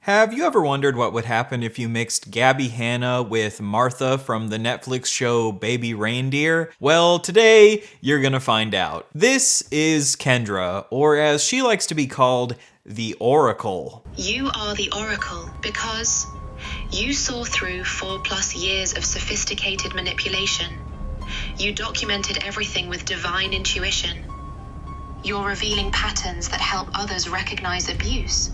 Have you ever wondered what would happen if you mixed Gabby Hanna with Martha from the Netflix show Baby Reindeer? Well, today you're gonna find out. This is Kendra, or as she likes to be called, the Oracle. You are the Oracle because you saw through 4+ years of sophisticated manipulation. You documented everything with divine intuition. You're revealing patterns that help others recognize abuse.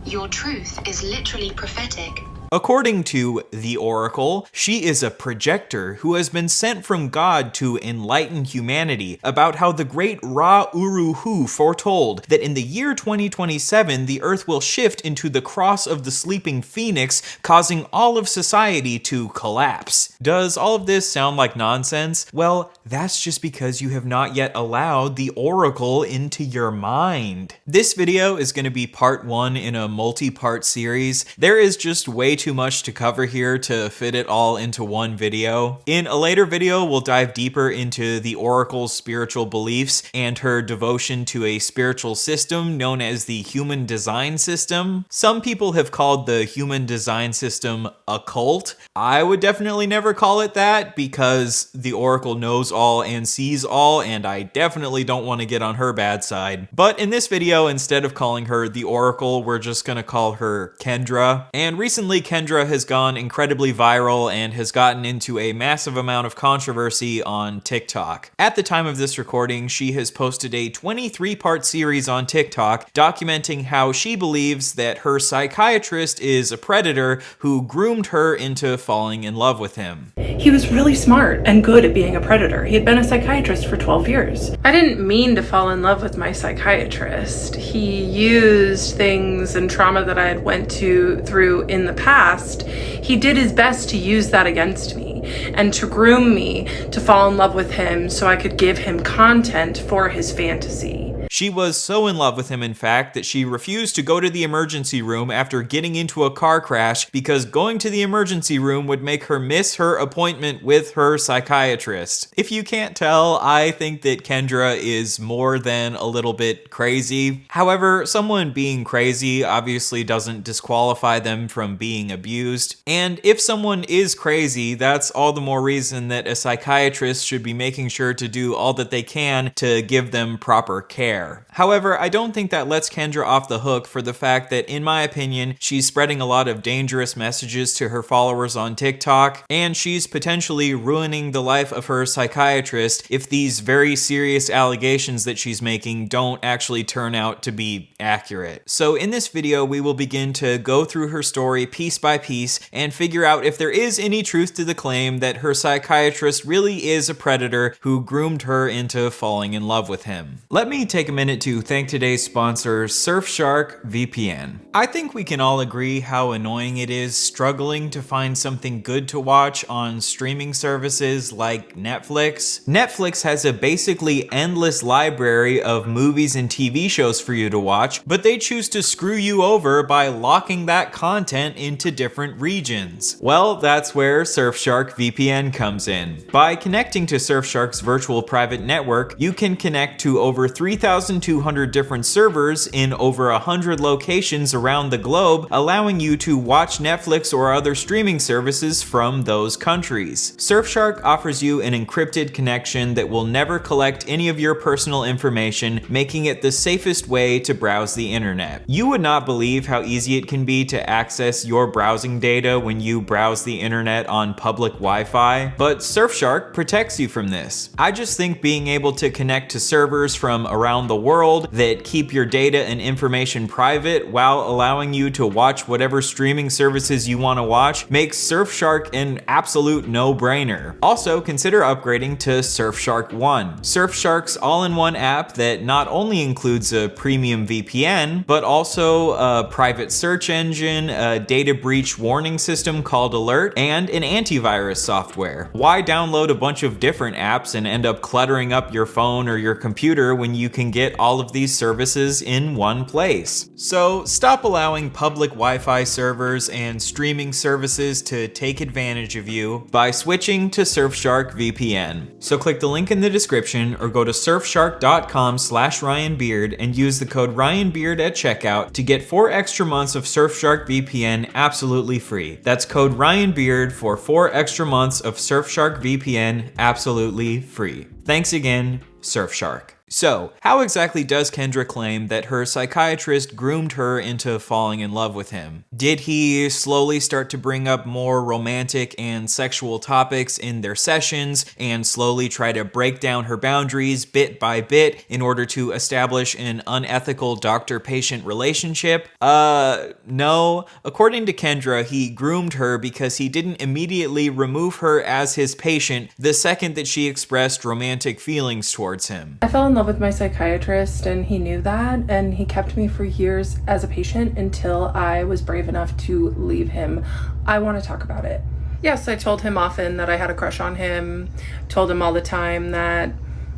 Your truth is literally prophetic. According to the Oracle, she is a projector who has been sent from God to enlighten humanity about how the great Ra-Uru-Hu foretold that in the year 2027, the Earth will shift into the cross of the sleeping phoenix, causing all of society to collapse. Does all of this sound like nonsense? Well, that's just because you have not yet allowed the Oracle into your mind. This video is going to be part 1 in a multi-part series. There is just way too much to cover here to fit it all into one video. In a later video, we'll dive deeper into the Oracle's spiritual beliefs and her devotion to a spiritual system known as the Human Design System. Some people have called the Human Design System a cult. I would definitely never call it that because the Oracle knows all and sees all, and I definitely don't want to get on her bad side. But in this video, instead of calling her the Oracle, we're just gonna call her Kendra. And recently, Kendra has gone incredibly viral and has gotten into a massive amount of controversy on TikTok. At the time of this recording, she has posted a 23-part series on TikTok documenting how she believes that her psychiatrist is a predator who groomed her into falling in love with him. He was really smart and good at being a predator. He had been a psychiatrist for 12 years. I didn't mean to fall in love with my psychiatrist. He used things and trauma that I had went through in the past. He did his best to use that against me and to groom me to fall in love with him so I could give him content for his fantasy. She was so in love with him, in fact, that she refused to go to the emergency room after getting into a car crash because going to the emergency room would make her miss her appointment with her psychiatrist. If you can't tell, I think that Kendra is more than a little bit crazy. However, someone being crazy obviously doesn't disqualify them from being abused. And if someone is crazy, that's all the more reason that a psychiatrist should be making sure to do all that they can to give them proper care. However, I don't think that lets Kendra off the hook for the fact that, in my opinion, she's spreading a lot of dangerous messages to her followers on TikTok, and she's potentially ruining the life of her psychiatrist if these very serious allegations that she's making don't actually turn out to be accurate. So in this video, we will begin to go through her story piece by piece and figure out if there is any truth to the claim that her psychiatrist really is a predator who groomed her into falling in love with him. Let me take a minute to thank today's sponsor, Surfshark VPN. I think we can all agree how annoying it is struggling to find something good to watch on streaming services like Netflix. Netflix has a basically endless library of movies and TV shows for you to watch, but they choose to screw you over by locking that content into different regions. Well, that's where Surfshark VPN comes in. By connecting to Surfshark's virtual private network, you can connect to over 3,200 different servers in over 100 locations around the globe, allowing you to watch Netflix or other streaming services from those countries. Surfshark offers you an encrypted connection that will never collect any of your personal information, making it the safest way to browse the internet. You would not believe how easy it can be to access your browsing data when you browse the internet on public Wi-Fi, but Surfshark protects you from this. I just think being able to connect to servers from around the world that keep your data and information private while allowing you to watch whatever streaming services you want to watch makes Surfshark an absolute no-brainer. Also, consider upgrading to Surfshark One. Surfshark's all-in-one app that not only includes a premium VPN, but also a private search engine, a data breach warning system called Alert, and an antivirus software. Why download a bunch of different apps and end up cluttering up your phone or your computer when you can get all of these services in one place. So stop allowing public Wi-Fi servers and streaming services to take advantage of you by switching to Surfshark VPN. So click the link in the description or go to surfshark.com/RyanBeard and use the code RyanBeard at checkout to get 4 extra months of Surfshark VPN absolutely free. That's code RyanBeard for 4 extra months of Surfshark VPN absolutely free. Thanks again, Surfshark. So, how exactly does Kendra claim that her psychiatrist groomed her into falling in love with him? Did he slowly start to bring up more romantic and sexual topics in their sessions and slowly try to break down her boundaries bit by bit in order to establish an unethical doctor-patient relationship? No. According to Kendra, he groomed her because he didn't immediately remove her as his patient the second that she expressed romantic feelings towards him. I fell in love with my psychiatrist and he knew that, and he kept me for years as a patient until I was brave enough to leave him. I want to talk about it. Yes, I told him often that I had a crush on him, told him all the time that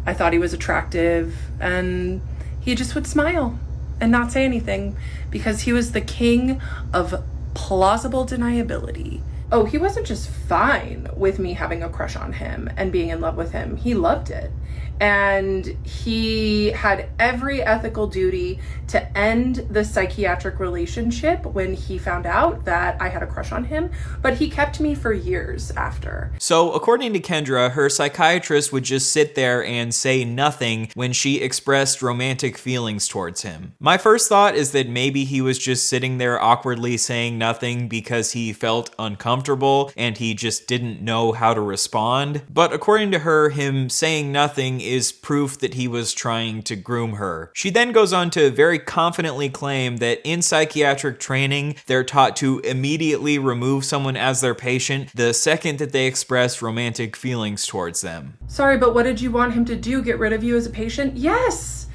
I thought he was attractive, and he just would smile and not say anything because he was the king of plausible deniability. Oh, he wasn't just fine with me having a crush on him and being in love with him. He loved it. And he had every ethical duty to end the psychiatric relationship when he found out that I had a crush on him, but he kept me for years after. So, according to Kendra, her psychiatrist would just sit there and say nothing when she expressed romantic feelings towards him. My first thought is that maybe he was just sitting there awkwardly saying nothing because he felt uncomfortable and he just didn't know how to respond. But according to her, him saying nothing is proof that he was trying to groom her. She then goes on to very confidently claim that in psychiatric training, they're taught to immediately remove someone as their patient the second that they express romantic feelings towards them. Sorry, but what did you want him to do? Get rid of you as a patient? Yes,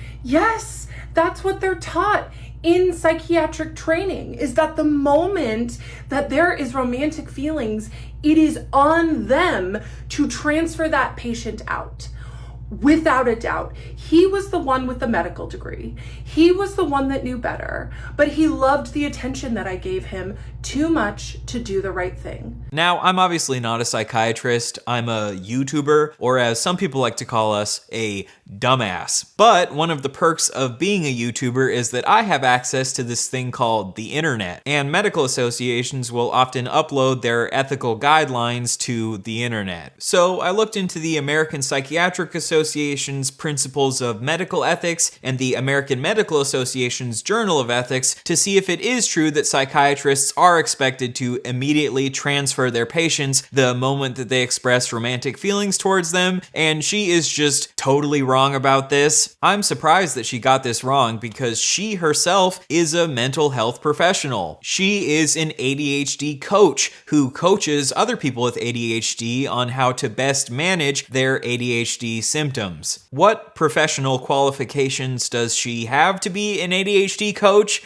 that's what they're taught in psychiatric training, is that the moment that there is romantic feelings, it is on them to transfer that patient out. Without a doubt. He was the one with the medical degree. He was the one that knew better, but he loved the attention that I gave him too much to do the right thing. Now, I'm obviously not a psychiatrist. I'm a YouTuber, or as some people like to call us, a dumbass. But one of the perks of being a YouTuber is that I have access to this thing called the internet, and medical associations will often upload their ethical guidelines to the internet. So I looked into the American Psychiatric Association's Principles of Medical Ethics and the American Medical Association's Journal of Ethics to see if it is true that psychiatrists are expected to immediately transfer their patients the moment that they express romantic feelings towards them, and she is just totally wrong about this. I'm surprised that she got this wrong because she herself is a mental health professional. She is an ADHD coach who coaches other people with ADHD on how to best manage their ADHD symptoms. What professional qualifications does she have to be an ADHD coach?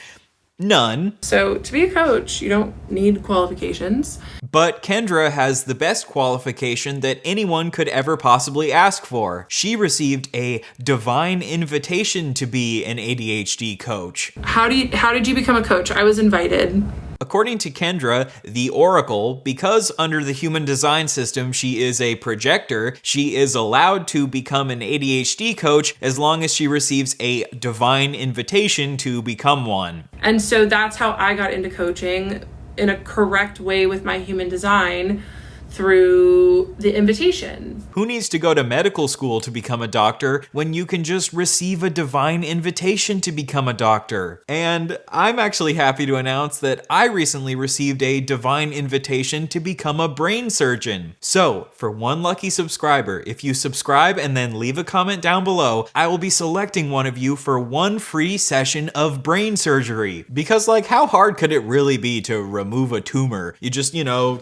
None. So to be a coach, you don't need qualifications. But Kendra has the best qualification that anyone could ever possibly ask for. She received a divine invitation to be an ADHD coach. How did you become a coach? I was invited. According to Kendra, the Oracle, because under the human design system she is a projector, she is allowed to become an ADHD coach as long as she receives a divine invitation to become one. And so that's how I got into coaching in a correct way with my human design, through the invitation. Who needs to go to medical school to become a doctor when you can just receive a divine invitation to become a doctor? And I'm actually happy to announce that I recently received a divine invitation to become a brain surgeon. So, for one lucky subscriber, if you subscribe and then leave a comment down below, I will be selecting one of you for one free session of brain surgery. Because, like, how hard could it really be to remove a tumor? You just,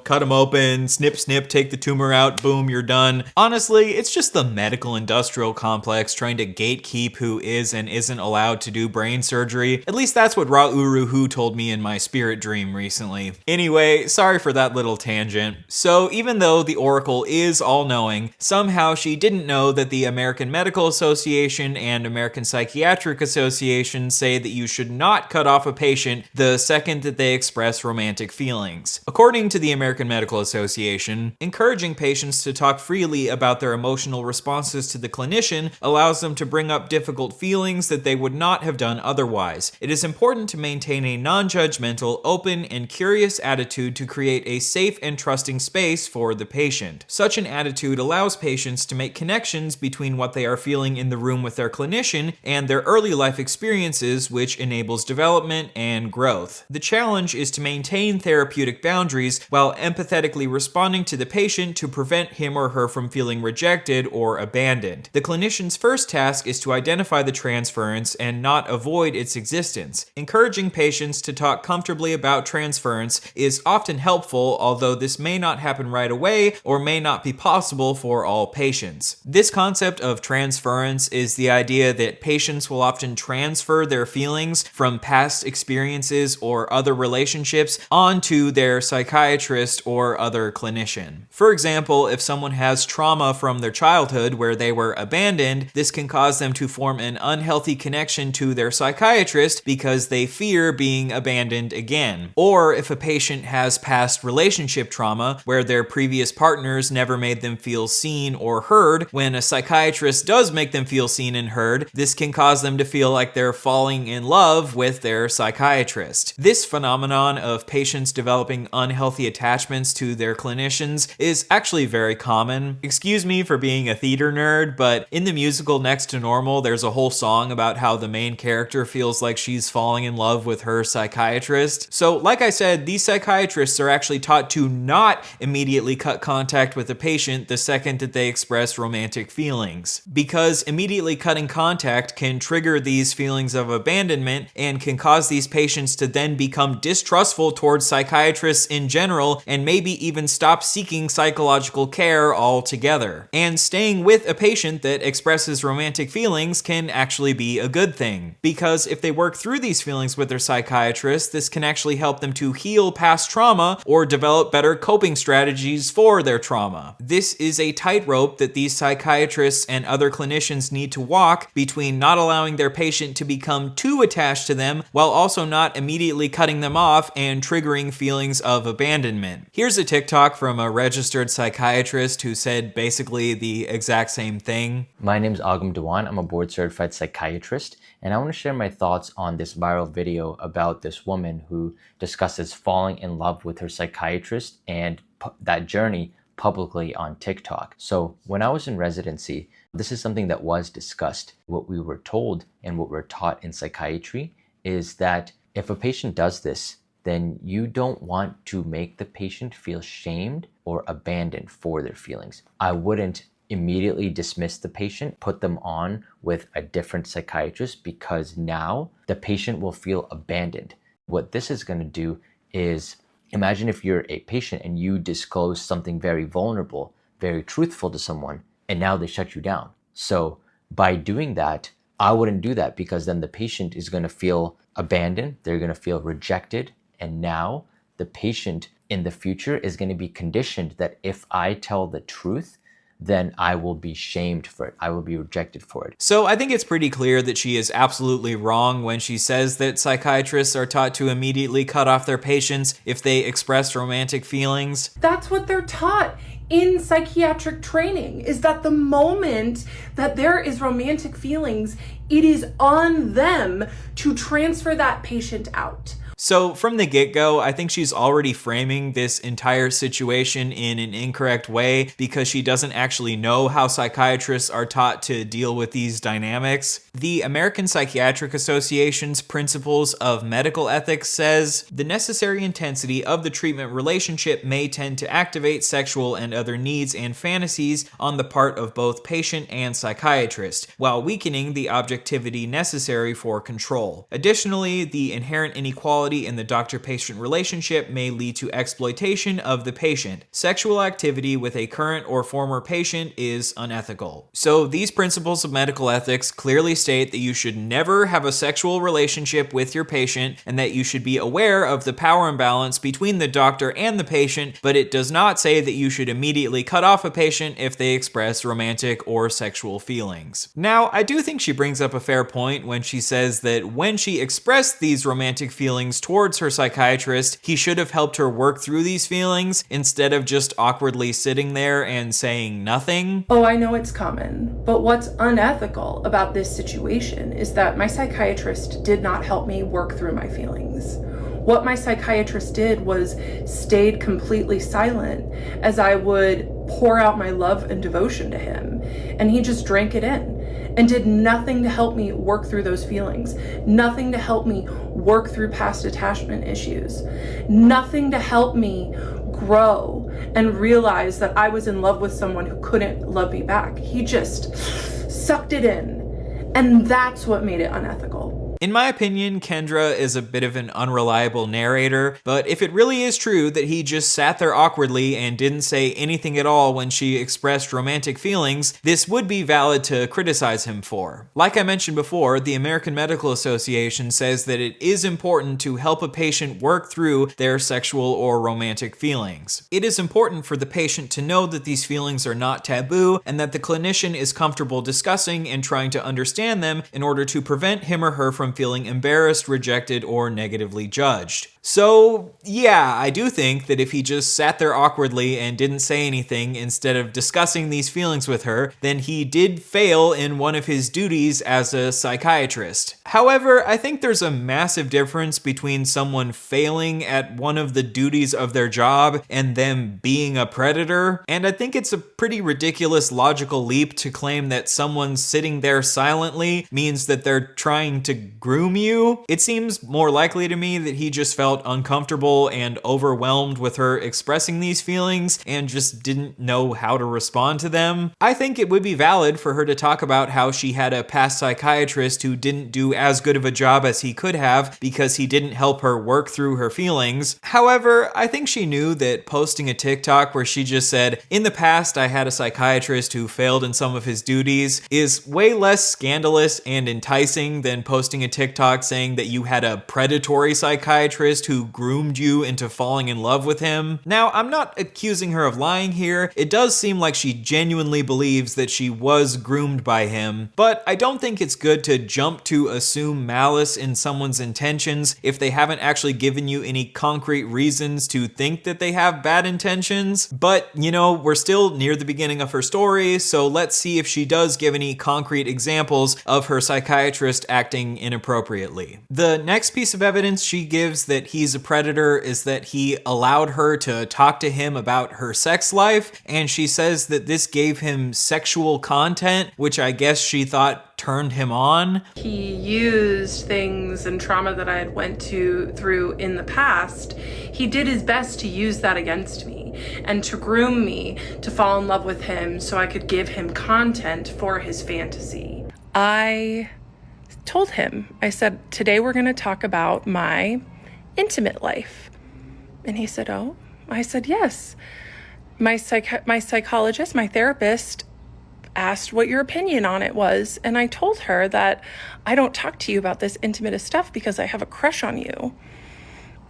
cut them open, snip, snip, take the tumor out, boom, you're done. Honestly, it's just the medical industrial complex trying to gatekeep who is and isn't allowed to do brain surgery. At least that's what Ra-Uru-Hu told me in my spirit dream recently. Anyway, sorry for that little tangent. So even though the Oracle is all-knowing, somehow she didn't know that the American Medical Association and American Psychiatric Association say that you should not cut off a patient the second that they express romantic feelings. According to the American Medical Association, encouraging patients to talk freely about their emotional responses to the clinician allows them to bring up difficult feelings that they would not have done otherwise. It is important to maintain a non-judgmental, open, and curious attitude to create a safe and trusting space for the patient. Such an attitude allows patients to make connections between what they are feeling in the room with their clinician and their early life experiences, which enables development and growth. The challenge is to maintain therapeutic boundaries while empathetically responding to the patient to prevent him or her from feeling rejected or abandoned. The clinician's first task is to identify the transference and not avoid its existence. Encouraging patients to talk comfortably about transference is often helpful, although this may not happen right away or may not be possible for all patients. This concept of transference is the idea that patients will often transfer their feelings from past experiences or other relationships onto their psychiatrist or other clinician. For example, if someone has trauma from their childhood where they were abandoned, this can cause them to form an unhealthy connection to their psychiatrist because they fear being abandoned again. Or if a patient has past relationship trauma where their previous partners never made them feel seen or heard, when a psychiatrist does make them feel seen and heard, this can cause them to feel like they're falling in love with their psychiatrist. This phenomenon of patients developing unhealthy attachments to their clinicians is actually very common. Excuse me for being a theater nerd, but in the musical Next to Normal, there's a whole song about how the main character feels like she's falling in love with her psychiatrist. So like I said, these psychiatrists are actually taught to not immediately cut contact with a patient the second that they express romantic feelings, because immediately cutting contact can trigger these feelings of abandonment and can cause these patients to then become distrustful towards psychiatrists in general and maybe even stop seeking psychological care altogether. And staying with a patient that expresses romantic feelings can actually be a good thing, because if they work through these feelings with their psychiatrist, this can actually help them to heal past trauma or develop better coping strategies for their trauma. This is a tightrope that these psychiatrists and other clinicians need to walk between not allowing their patient to become too attached to them while also not immediately cutting them off and triggering feelings of abandonment. Here's a TikTok from a registered psychiatrist who said basically the exact same thing. My name is Agam Dewan. I'm a board certified psychiatrist, and I want to share my thoughts on this viral video about this woman who discusses falling in love with her psychiatrist and that journey publicly on TikTok. So when I was in residency, this is something that was discussed. What we were told and what we're taught in psychiatry is that if a patient does this, then you don't want to make the patient feel shamed or abandoned for their feelings. I wouldn't immediately dismiss the patient, put them on with a different psychiatrist, because now the patient will feel abandoned. What this is going to do is, imagine if you're a patient and you disclose something very vulnerable, very truthful to someone, and now they shut you down. So by doing that, I wouldn't do that, because then the patient is going to feel abandoned, they're going to feel rejected, and now the patient in the future is going to be conditioned that if I tell the truth, then I will be shamed for it. I will be rejected for it. So I think it's pretty clear that she is absolutely wrong when she says that psychiatrists are taught to immediately cut off their patients if they express romantic feelings. That's what they're taught in psychiatric training, is that the moment that there is romantic feelings, it is on them to transfer that patient out. So from the get-go, I think she's already framing this entire situation in an incorrect way, because she doesn't actually know how psychiatrists are taught to deal with these dynamics. The American Psychiatric Association's Principles of Medical Ethics says, the necessary intensity of the treatment relationship may tend to activate sexual and other needs and fantasies on the part of both patient and psychiatrist, while weakening the objectivity necessary for control. Additionally, the inherent inequality sexuality in the doctor-patient relationship may lead to exploitation of the patient. Sexual activity with a current or former patient is unethical. So these principles of medical ethics clearly state that you should never have a sexual relationship with your patient and that you should be aware of the power imbalance between the doctor and the patient, but it does not say that you should immediately cut off a patient if they express romantic or sexual feelings. Now, I do think she brings up a fair point when she says that when she expressed these romantic feelings towards her psychiatrist, he should have helped her work through these feelings instead of just awkwardly sitting there and saying nothing. Oh, I know it's common, but what's unethical about this situation is that my psychiatrist did not help me work through my feelings. What my psychiatrist did was stayed completely silent as I would pour out my love and devotion to him, and he just drank it in and did nothing to help me work through those feelings, nothing to help me work through past attachment issues, nothing to help me grow and realize that I was in love with someone who couldn't love me back. He just sucked it in, and that's what made it unethical. In my opinion, Kendra is a bit of an unreliable narrator, but if it really is true that he just sat there awkwardly and didn't say anything at all when she expressed romantic feelings, this would be valid to criticize him for. Like I mentioned before, the American Medical Association says that it is important to help a patient work through their sexual or romantic feelings. It is important for the patient to know that these feelings are not taboo and that the clinician is comfortable discussing and trying to understand them in order to prevent him or her from feeling embarrassed, rejected, or negatively judged. So, yeah, I do think that if he just sat there awkwardly and didn't say anything instead of discussing these feelings with her, then he did fail in one of his duties as a psychiatrist. However, I think there's a massive difference between someone failing at one of the duties of their job and them being a predator, and I think it's a pretty ridiculous logical leap to claim that someone sitting there silently means that they're trying to groom you. It seems more likely to me that he just felt uncomfortable and overwhelmed with her expressing these feelings and just didn't know how to respond to them. I think it would be valid for her to talk about how she had a past psychiatrist who didn't do as good of a job as he could have because he didn't help her work through her feelings. However, I think she knew that posting a TikTok where she just said, "In the past, I had a psychiatrist who failed in some of his duties," is way less scandalous and enticing than posting a TikTok saying that you had a predatory psychiatrist who groomed you into falling in love with him. Now, I'm not accusing her of lying here. It does seem like she genuinely believes that she was groomed by him, but I don't think it's good to jump to assume malice in someone's intentions if they haven't actually given you any concrete reasons to think that they have bad intentions. But, we're still near the beginning of her story, so let's see if she does give any concrete examples of her psychiatrist acting inappropriately. The next piece of evidence she gives that he's a predator is that he allowed her to talk to him about her sex life, and she says that this gave him sexual content, which I guess she thought turned him on. He used things and trauma that I had went through in the past. He did his best to use that against me and to groom me to fall in love with him so I could give him content for his fantasy. I told him, I said, "Today we're going to talk about my intimate life." And he said, "Oh?" I said, "Yes. My psychologist, my therapist, asked what your opinion on it was, and I told her that I don't talk to you about this intimate stuff because I have a crush on you."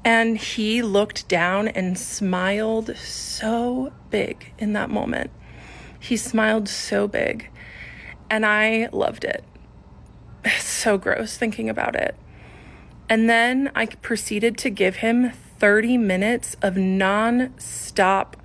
And he looked down and smiled so big in that moment. He smiled so big, and I loved it. It's so gross thinking about it. And then I proceeded to give him 30 minutes of non-stop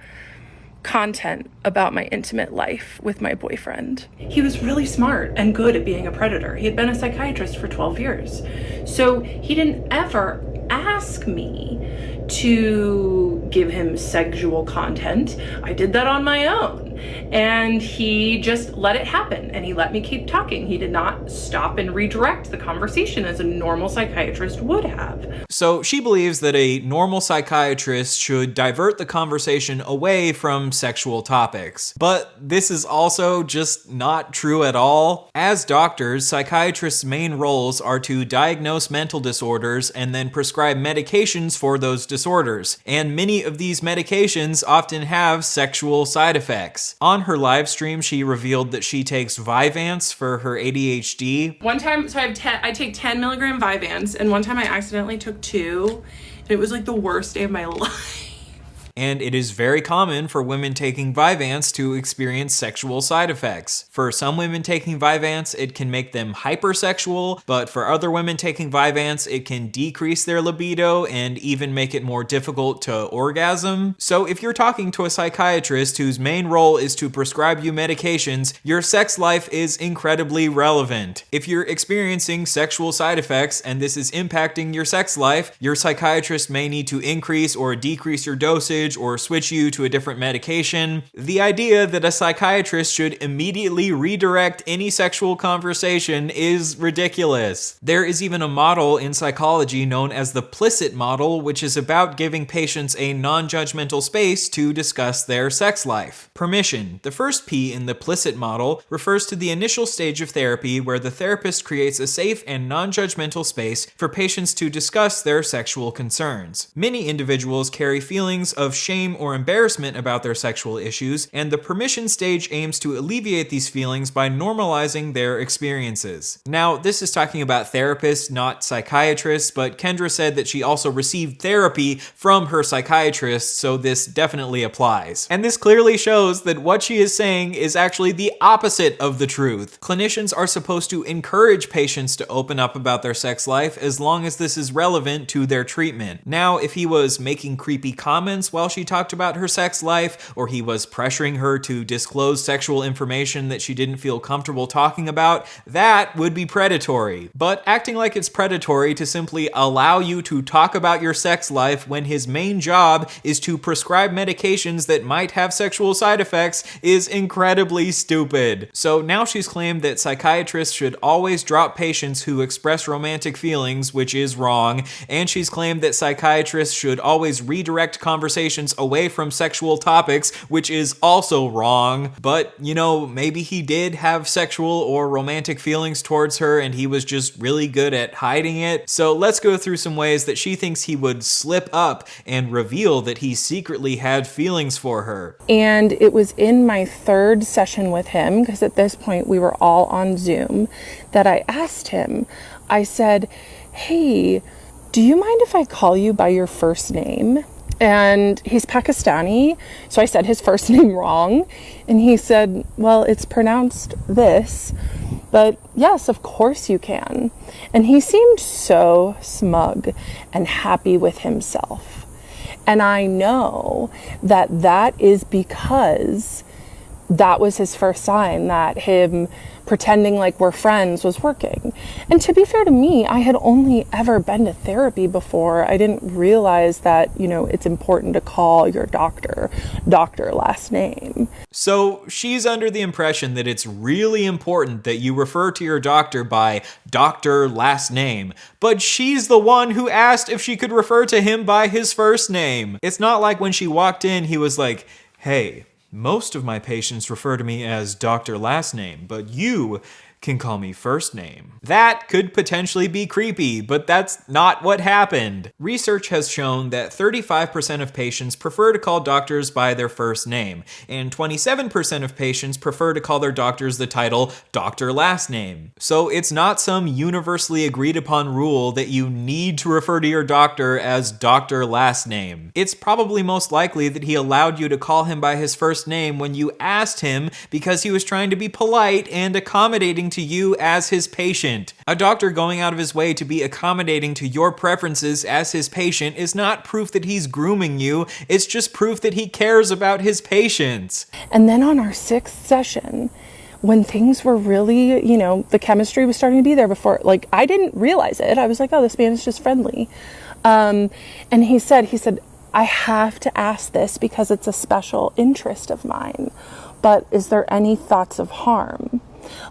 content about my intimate life with my boyfriend. He was really smart and good at being a predator. He had been a psychiatrist for 12 years. So he didn't ever ask me to give him sexual content. I did that on my own. and he just let it happen, and he let me keep talking. He did not stop and redirect the conversation as a normal psychiatrist would have. So she believes that a normal psychiatrist should divert the conversation away from sexual topics. But this is also just not true at all. As doctors, psychiatrists' main roles are to diagnose mental disorders and then prescribe medications for those disorders. And many of these medications often have sexual side effects. On her live stream, she revealed that she takes Vyvanse for her ADHD. One time, so I take 10 milligram Vyvanse, and one time I accidentally took 2, and it was like the worst day of my life. And it is very common for women taking Vyvanse to experience sexual side effects. For some women taking Vyvanse, it can make them hypersexual, but for other women taking Vyvanse, it can decrease their libido and even make it more difficult to orgasm. So if you're talking to a psychiatrist whose main role is to prescribe you medications, your sex life is incredibly relevant. If you're experiencing sexual side effects and this is impacting your sex life, your psychiatrist may need to increase or decrease your dosage or switch you to a different medication. The idea that a psychiatrist should immediately redirect any sexual conversation is ridiculous. There is even a model in psychology known as the Plicit model, which is about giving patients a non-judgmental space to discuss their sex life. Permission. The first P in the Plicit model refers to the initial stage of therapy where the therapist creates a safe and non-judgmental space for patients to discuss their sexual concerns. Many individuals carry feelings of shame or embarrassment about their sexual issues, and the permission stage aims to alleviate these feelings by normalizing their experiences. Now, this is talking about therapists, not psychiatrists, but Kendra said that she also received therapy from her psychiatrist, so this definitely applies. And this clearly shows that what she is saying is actually the opposite of the truth. Clinicians are supposed to encourage patients to open up about their sex life as long as this is relevant to their treatment. Now, if he was making creepy comments while she talked about her sex life, or he was pressuring her to disclose sexual information that she didn't feel comfortable talking about, that would be predatory. But acting like it's predatory to simply allow you to talk about your sex life when his main job is to prescribe medications that might have sexual side effects is incredibly stupid. So now she's claimed that psychiatrists should always drop patients who express romantic feelings, which is wrong, and she's claimed that psychiatrists should always redirect conversations away from sexual topics, which is also wrong. But, you know, maybe he did have sexual or romantic feelings towards her and he was just really good at hiding it. So let's go through some ways that she thinks he would slip up and reveal that he secretly had feelings for her. And it was in my 3rd session with him, because at this point we were all on Zoom, that I asked him, I said, "Hey, do you mind if I call you by your first name?" And he's Pakistani, so I said his first name wrong. And he said, "Well, it's pronounced this, but yes, of course you can." And he seemed so smug and happy with himself. And I know that that is because that was his first sign that him pretending like we're friends was working. And to be fair to me, I had only ever been to therapy before. I didn't realize that, you know, it's important to call your doctor last name. So she's under the impression that it's really important that you refer to your doctor by doctor last name, but she's the one who asked if she could refer to him by his first name. It's not like when she walked in, he was like, "Hey, most of my patients refer to me as Dr. Last Name, but you can call me first name." That could potentially be creepy, but that's not what happened. Research has shown that 35% of patients prefer to call doctors by their first name, and 27% of patients prefer to call their doctors the title Dr. Last Name. So it's not some universally agreed upon rule that you need to refer to your doctor as Dr. Last Name. It's probably most likely that he allowed you to call him by his first name when you asked him because he was trying to be polite and accommodating to you as his patient. A doctor going out of his way to be accommodating to your preferences as his patient is not proof that he's grooming you, it's just proof that he cares about his patients. And then on our 6th session, when things were really, you know, the chemistry was starting to be there before, like, I didn't realize it. I was like, oh, this man is just friendly. And he said, I have to ask this because it's a special interest of mine. but is there any thoughts of harm?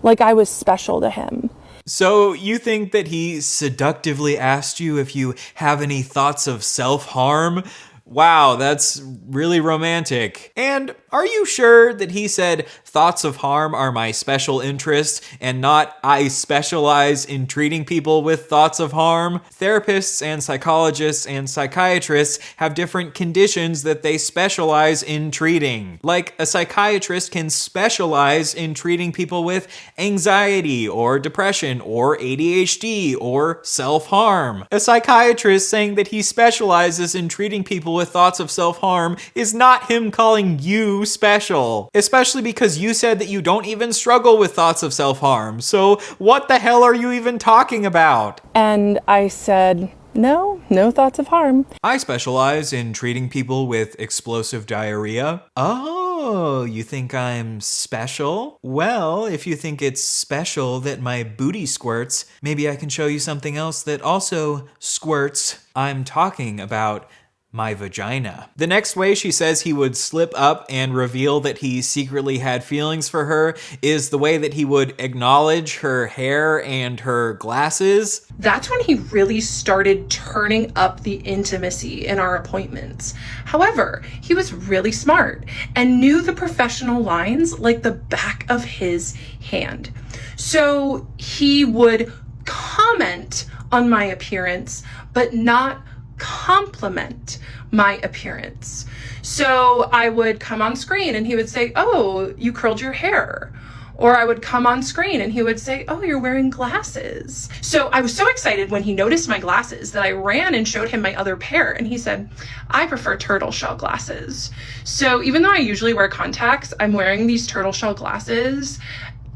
Like I was special to him. So you think that he seductively asked you if you have any thoughts of self-harm? Wow, that's really romantic. And are you sure that he said thoughts of harm are my special interest and not I specialize in treating people with thoughts of harm? Therapists and psychologists and psychiatrists have different conditions that they specialize in treating. Like a psychiatrist can specialize in treating people with anxiety or depression or ADHD or self-harm. A psychiatrist saying that he specializes in treating people with thoughts of self-harm is not him calling you special, especially because you said that you don't even struggle with thoughts of self-harm. So what the hell are you even talking about? And I said, no thoughts of harm. I specialize in treating people with explosive diarrhea. Oh, you think I'm special? Well, if you think it's special that my booty squirts, maybe I can show you something else that also squirts. I'm talking about my vagina. The next way she says he would slip up and reveal that he secretly had feelings for her is the way that he would acknowledge her hair and her glasses. That's when he really started turning up the intimacy in our appointments. However, he was really smart and knew the professional lines like the back of his hand. So he would comment on my appearance, but not compliment my appearance. So I would come on screen and he would say, oh, you curled your hair. Or I would come on screen and he would say, oh, you're wearing glasses. So I was so excited when he noticed my glasses that I ran and showed him my other pair. And he said, I prefer turtle shell glasses. So even though I usually wear contacts, I'm wearing these turtle shell glasses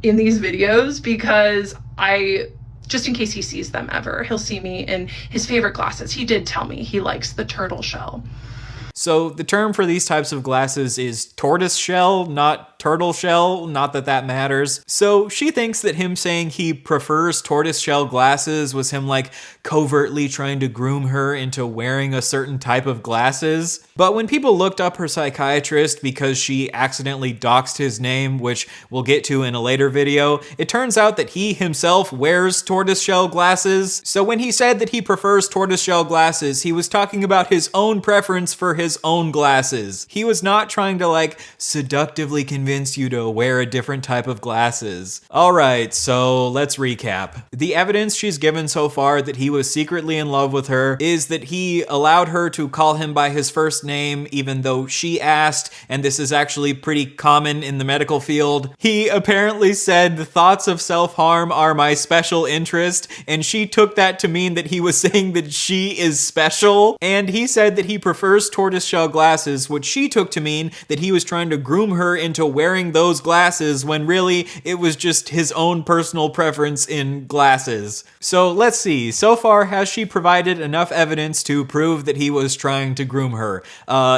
in these videos because just in case he sees them ever, he'll see me in his favorite glasses. He did tell me he likes the turtle shell. So the term for these types of glasses is tortoise shell, not turtle shell, not that that matters. So she thinks that him saying he prefers tortoise shell glasses was him like covertly trying to groom her into wearing a certain type of glasses. But when people looked up her psychiatrist because she accidentally doxed his name, which we'll get to in a later video, it turns out that he himself wears tortoise shell glasses. So when he said that he prefers tortoise shell glasses, he was talking about his own preference for his own glasses. He was not trying to like seductively convince you to wear a different type of glasses. All right, so let's recap. The evidence she's given so far that he was secretly in love with her is that he allowed her to call him by his first name even though she asked, and this is actually pretty common in the medical field. He apparently said the thoughts of self-harm are my special interest, and she took that to mean that he was saying that she is special, and he said that he prefers tortoise shell glasses, which she took to mean that he was trying to groom her into wearing those glasses when really it was just his own personal preference in glasses. So let's see, so far has she provided enough evidence to prove that he was trying to groom her?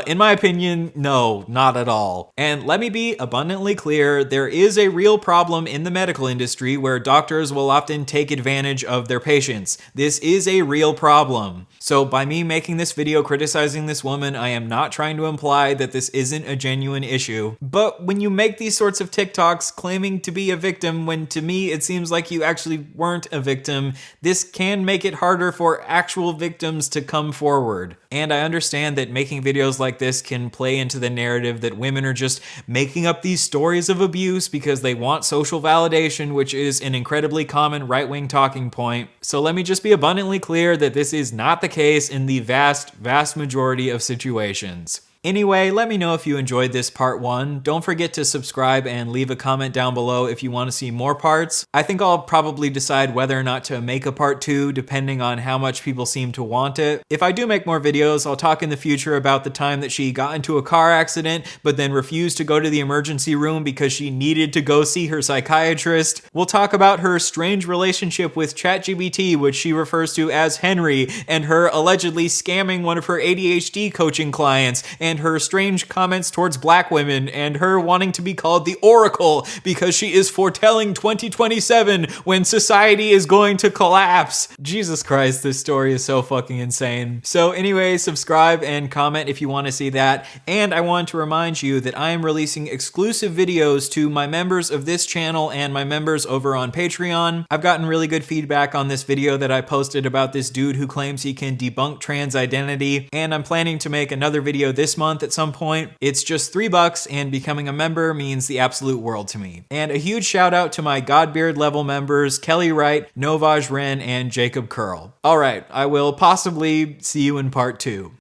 In my opinion, no, not at all. And let me be abundantly clear, there is a real problem in the medical industry where doctors will often take advantage of their patients. This is a real problem. So by me making this video criticizing this woman, I am not trying to imply that this isn't a genuine issue. But when you make these sorts of TikToks claiming to be a victim when to me it seems like you actually weren't a victim, this can make it harder for actual victims to come forward. And I understand that making videos like this can play into the narrative that women are just making up these stories of abuse because they want social validation, which is an incredibly common right-wing talking point. So let me just be abundantly clear that this is not the case in the vast majority of situations. Anyway, let me know if you enjoyed this part 1. Don't forget to subscribe and leave a comment down below if you want to see more parts. I think I'll probably decide whether or not to make a part 2 depending on how much people seem to want it. If I do make more videos, I'll talk in the future about the time that she got into a car accident but then refused to go to the emergency room because she needed to go see her psychiatrist. We'll talk about her strange relationship with ChatGPT, which she refers to as Henry, and her allegedly scamming one of her ADHD coaching clients, and and her strange comments towards black women, and her wanting to be called the Oracle because she is foretelling 2027 when society is going to collapse. Jesus Christ, this story is so fucking insane. So anyway, subscribe and comment if you want to see that. And I want to remind you that I am releasing exclusive videos to my members of this channel and my members over on Patreon. I've gotten really good feedback on this video that I posted about this dude who claims he can debunk trans identity, and I'm planning to make another video this month at some point. It's just $3, and becoming a member means the absolute world to me. And a huge shout out to my Godbeard level members, Kelly Wright, Novaj Wren, and Jacob Curl. All right, I will possibly see you in part 2.